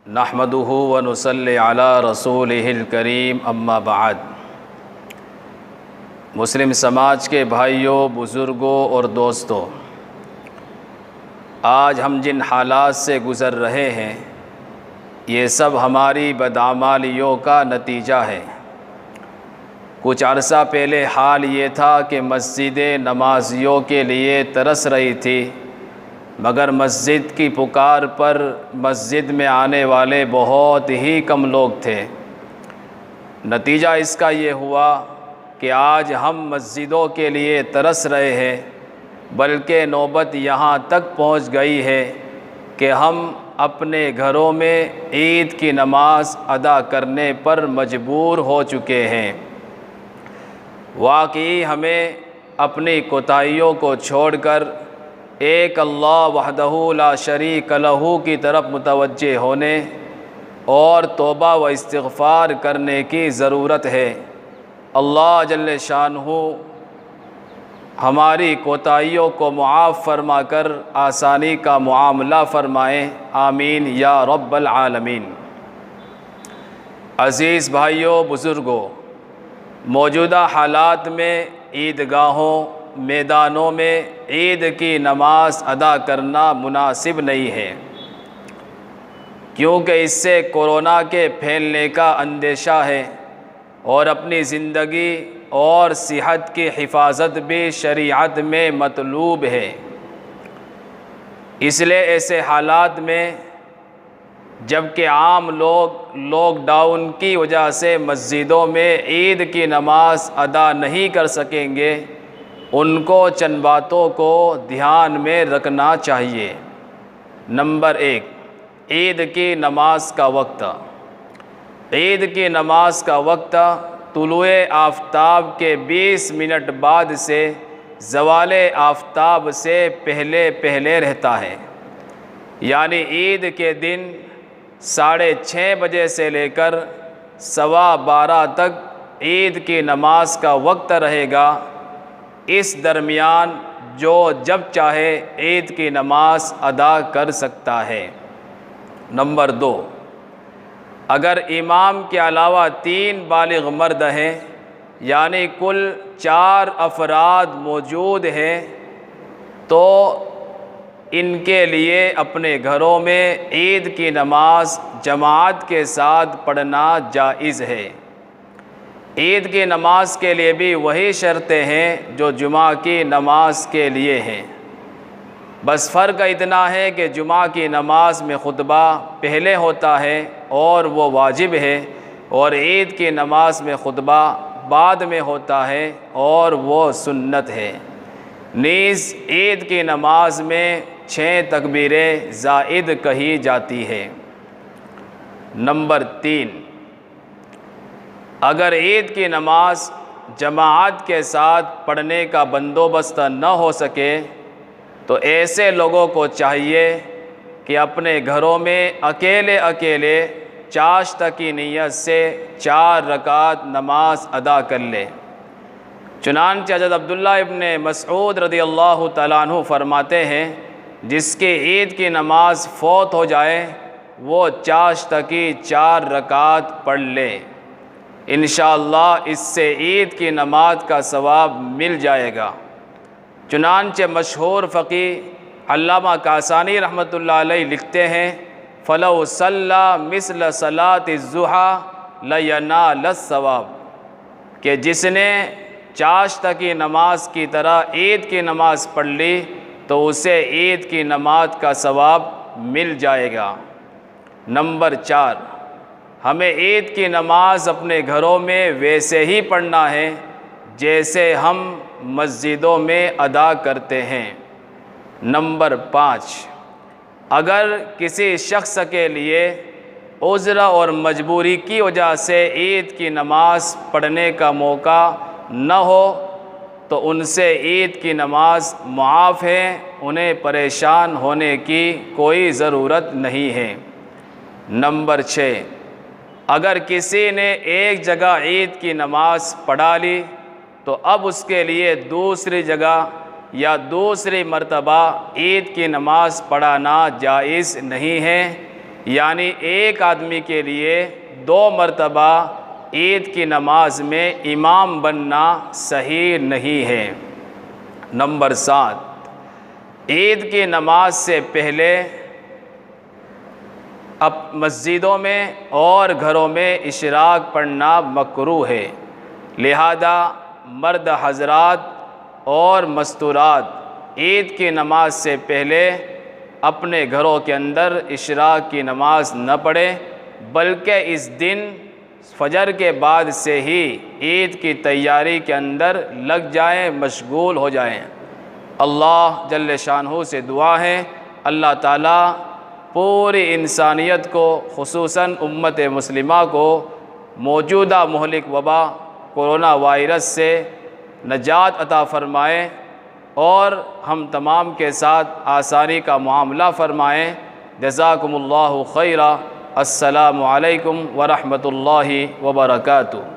नहमदुहु व नुसल्ली अला रसूलिहिल करीम अम्मा बाद। मुस्लिम समाज के भाइयों, बुज़ुर्गों और दोस्तों, आज हम जिन हालात से गुज़र रहे हैं ये सब हमारी बदआमालियों का नतीजा है। कुछ अरसा पहले हाल ये था कि मस्जिदें नमाजियों के लिए तरस रही थी, मगर मस्जिद की पुकार पर मस्जिद में आने वाले बहुत ही कम लोग थे। नतीजा इसका ये हुआ कि आज हम मस्जिदों के लिए तरस रहे हैं, बल्कि नौबत यहाँ तक पहुँच गई है कि हम अपने घरों में ईद की नमाज अदा करने पर मजबूर हो चुके हैं। वाकई हमें अपनी कोताहियों को छोड़कर एक अल्लाह वहदहू ला शरीक लहू की तरफ मुतवज्जे होने और तौबा व इस्तिग़फ़ार करने की ज़रूरत है। अल्लाह जल्ले शानहू हमारी कोताहियों को मुआफ़ फरमा कर आसानी का मुआमला फ़रमाएँ, आमीन या रब्बल आलमीन। अज़ीज़ भाइयों, बुज़ुर्गों, मौजूदा हालात में ईदगाहों, मैदानों में ईद की नमाज अदा करना मुनासिब नहीं है, क्योंकि इससे कोरोना के फैलने का अंदेशा है और अपनी ज़िंदगी और सेहत की हिफाजत भी शरीयत में मतलूब है। इसलिए ऐसे हालात में जबकि आम लोग लॉकडाउन की वजह से मस्जिदों में ईद की नमाज अदा नहीं कर सकेंगे, उनको चंद बातों को ध्यान में रखना चाहिए। नंबर 1, ईद की नमाज का वक्त। ईद की नमाज का वक्त तुलुए आफ़ताब के 20 मिनट बाद से ज़वाले आफ़ताब से पहले पहले रहता है, यानी ईद के दिन 6:30 बजे से लेकर 12:15 तक ईद की नमाज का वक्त रहेगा। इस दरमियान जो जब चाहे ईद की नमाज अदा कर सकता है। नंबर 2, अगर इमाम के अलावा 3 बालिग़ मर्द हैं, यानी कुल 4 अफराद मौजूद हैं, तो इनके लिए अपने घरों में ईद की नमाज जमात के साथ पढ़ना जायज़ है। ईद की नमाज के लिए भी वही शर्तें हैं जो जुमा की नमाज के लिए हैं। बस फ़र्क इतना है कि जुमा की नमाज में खुतबा पहले होता है और वो वाजिब है, और ईद की नमाज में खुतबा बाद में होता है और वो सुन्नत है। नीज़ ईद की नमाज में 6 तकबीरें ज़ाइद कही जाती है। नंबर 3, अगर ईद की नमाज जमाअत के साथ पढ़ने का बंदोबस्त न हो सके तो ऐसे लोगों को चाहिए कि अपने घरों में अकेले अकेले चाश्त की नीयत से 4 रकात नमाज अदा कर ले। चुनांचे हज़रत अब्दुल्लाह इब्ने मसऊद रज़ियल्लाहु तआला अन्हु फरमाते हैं, जिसकी ईद की नमाज फ़ौत हो जाए वो चाश्त की 4 रकात पढ़ ले। इंशाअल्लाह इससे ईद की नमाज का सवाब मिल जाएगा। चुनांचे मशहूर फ़क़ीह अल्लामा कासानी रहमतुल्लाह अलैह लिखते हैं, फ़लौ सल्ला मिस्ल सलाति ज़ुहा लयनालस सवाब, कि जिसने चाश्त की नमाज की तरह ईद की नमाज पढ़ ली तो उसे ईद की नमाज का सवाब मिल जाएगा। नंबर 4, हमें ईद की नमाज अपने घरों में वैसे ही पढ़ना है जैसे हम मस्जिदों में अदा करते हैं। नंबर 5, अगर किसी शख्स के लिए उज़्र और मजबूरी की वजह से ईद की नमाज पढ़ने का मौका न हो तो उनसे ईद की नमाज मुआफ़ है, उन्हें परेशान होने की कोई ज़रूरत नहीं है। नंबर 6, अगर किसी ने एक जगह ईद की नमाज पढ़ा ली तो अब उसके लिए दूसरी जगह या दूसरी मर्तबा ईद की नमाज पढ़ाना जायज़ नहीं है। यानी एक आदमी के लिए 2 मरतबा ईद की नमाज में इमाम बनना सही नहीं है। नंबर 7, ईद की नमाज से पहले अब मस्जिदों में और घरों में इशराक पढ़ना मकरूह है। लिहाजा मर्द हजरात और मस्तूरात ईद की नमाज से पहले अपने घरों के अंदर इशराक की नमाज न पढ़ें, बल्कि इस दिन फजर के बाद से ही ईद की तैयारी के अंदर लग जाएं, मशगूल हो जाएं। अल्लाह जल्ले शानहू से दुआ है अल्लाह ताला पूरी इंसानियत को, खुसूसन उम्मत मुस्लिमा को मौजूदा मुहलिक वबा कोरोना वायरस से नजात अता फ़रमाए और हम तमाम के साथ आसानी का मामला फ़रमाएँ। जज़ाकुमुल्लाहु खैरा। अस्सलामु अलैकुम व रहमतुल्लाहि व बरकातुहू।